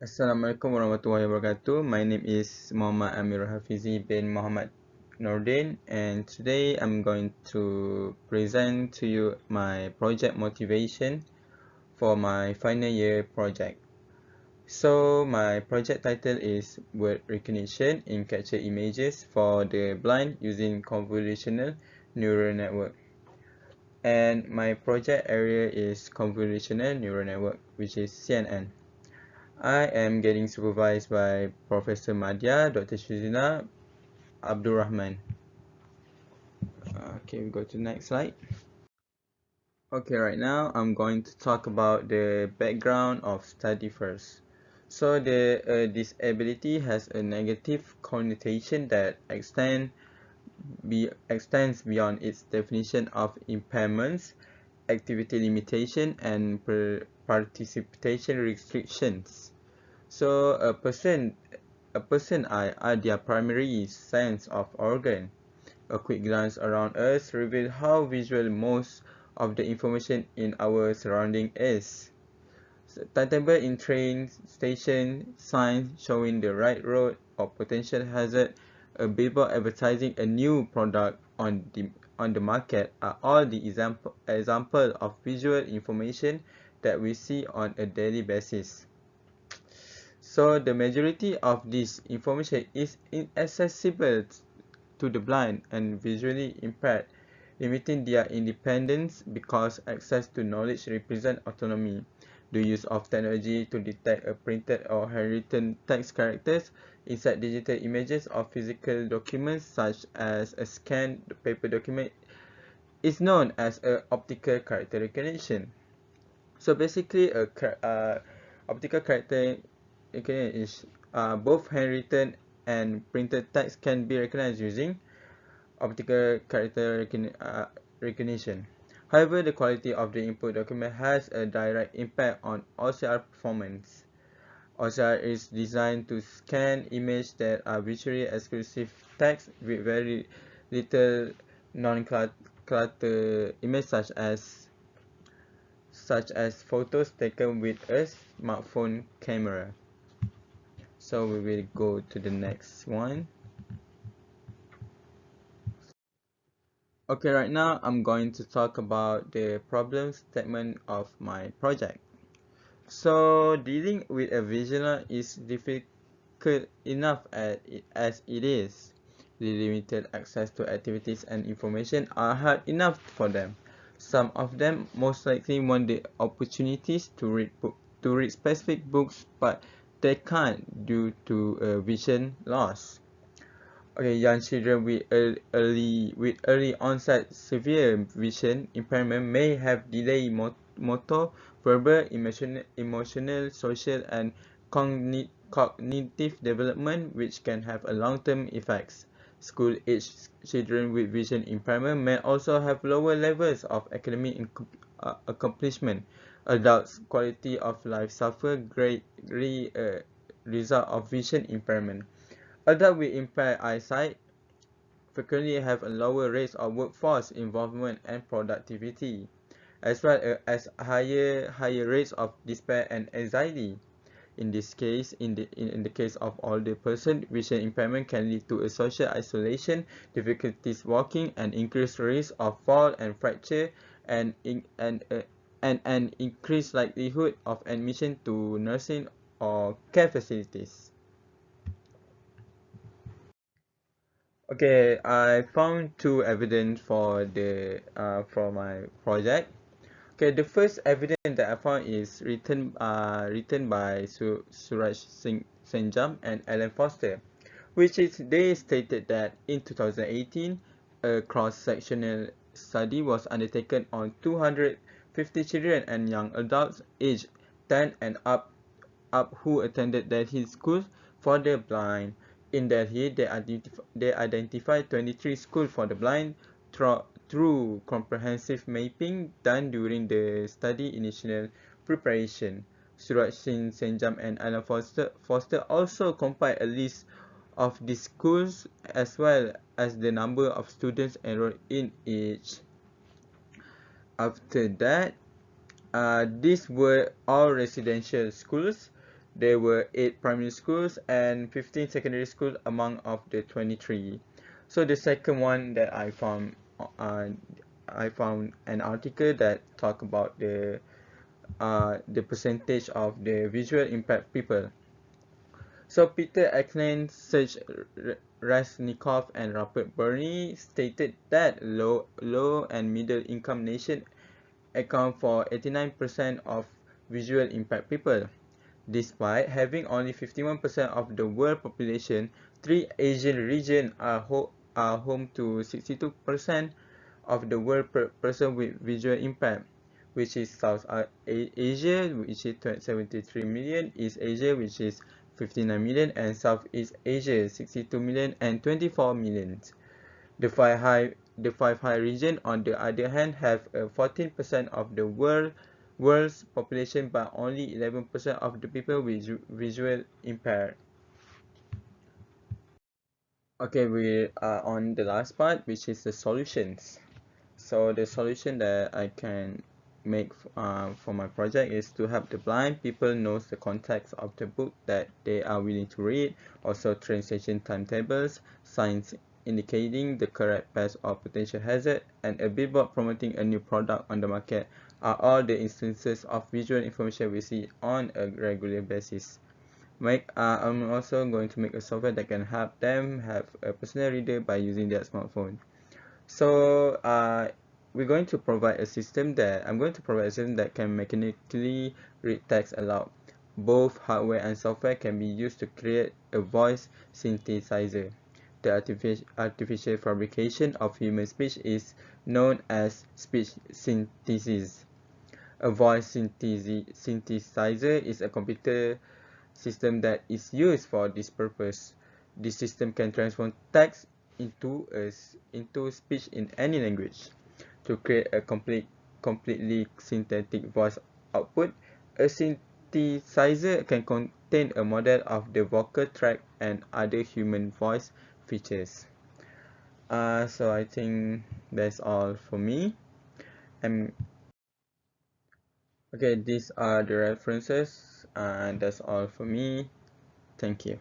Assalamualaikum warahmatullahi wabarakatuh. My name is Muhammad Amirul Hafizi bin Muhammad Nordin, and today I'm going to present to you my project motivation for my final year project. So my project title is Word Recognition in Capture Images for the Blind using Convolutional Neural Network. And my project area is Convolutional Neural Network, which is CNN. I am getting supervised by Professor Madhya, Dr. Shuzina, Abdul Rahman. Okay, we go to the next slide. Okay, right now I'm going to talk about the background of study first. So the disability has a negative connotation that extends beyond its definition of impairments, activity limitation, and participation restrictions. So a person eye are their primary sense of organ. A quick glance around us reveals how visual most of the information in our surrounding is. So, timetable in train station, signs showing the right road or potential hazard, a billboard advertising a new product on the market are all the example of visual information that we see on a daily basis. So the majority of this information is inaccessible to the blind and visually impaired, limiting their independence because access to knowledge represents autonomy. The use of technology to detect a printed or handwritten text characters inside digital images or physical documents such as a scanned paper document is known as a optical character recognition. So basically, optical character recognition is both handwritten and printed text can be recognized using optical character recognition. However, the quality of the input document has a direct impact on OCR performance. OCR is designed to scan images that are visually exclusive text with very little non-clutter image such as photos taken with a smartphone camera. So we will go to the next one. Okay, right now I'm going to talk about the problem statement of my project. So dealing with a visual is difficult enough as it is. The limited access to activities and information are hard enough for them. Some of them most likely want the opportunities to read specific books, but they can't due to vision loss. Okay, young children with early onset severe vision impairment may have delayed motor, verbal, emotional, social, and cognitive development, which can have a long-term effects. School-aged children with vision impairment may also have lower levels of academic accomplishment. Adults' quality of life suffer greatly result of vision impairment. Adults with impaired eyesight frequently have a lower rates of workforce involvement and productivity, as well as higher rates of despair and anxiety. In this case, in the case of older person, vision impairment can lead to a social isolation, difficulties walking, and increased risk of fall and fracture, and an increased likelihood of admission to nursing or care facilities. Okay, I found two evidence for my project. Okay, the first evidence that I found is written by Suraj Senjam and Alan Foster, which is they stated that in 2018, a cross-sectional study was undertaken on 250 children and young adults aged 10 and up who attended Delhi schools for the blind. In Delhi, they identified 23 schools for the blind through comprehensive mapping done during the study initial preparation. Suraj Singh Senjam and Alan Foster also compiled a list of the schools as well as the number of students enrolled in each. After that, these were all residential schools. There were 8 primary schools and 15 secondary schools among of the 23. So the second one that uh, I found an article that talk about the percentage of the visual impact people. So Peter Ackland, Serge Raznikov, and Robert Burney stated that low and middle income nations account for 89% of visual impact people. Despite having only 51% of the world population, three Asian regions are home to 62% of the world person with visual impact, which is South Asia, which is 73 million, East Asia, which is 59 million, and Southeast Asia, 62 million and 24 million. The five high region, on the other hand, have 14% of the world's population, but only 11% of the people with visual impaired. Okay, we are on the last part, which is the solutions. So the solution that I can make for my project is to help the blind people knows the context of the book that they are willing to read, also translation timetables, signs indicating the correct path or potential hazard, and a billboard promoting a new product on the market are all the instances of visual information we see on a regular basis. I'm also going to make a software that can help them have a personal reader by using their smartphone. So we're going to provide a system that I'm going to provide a system that can mechanically read text aloud. Both hardware and software can be used to create a voice synthesizer. The artificial fabrication of human speech is known as speech synthesis. A voice synthesizer is a computer system that is used for this purpose. This system can transform text into speech in any language. To create a completely synthetic voice output, a synthesizer can contain a model of the vocal tract and other human voice features. So I think that's all for me. And okay, these are the references, and that's all for me. Thank you.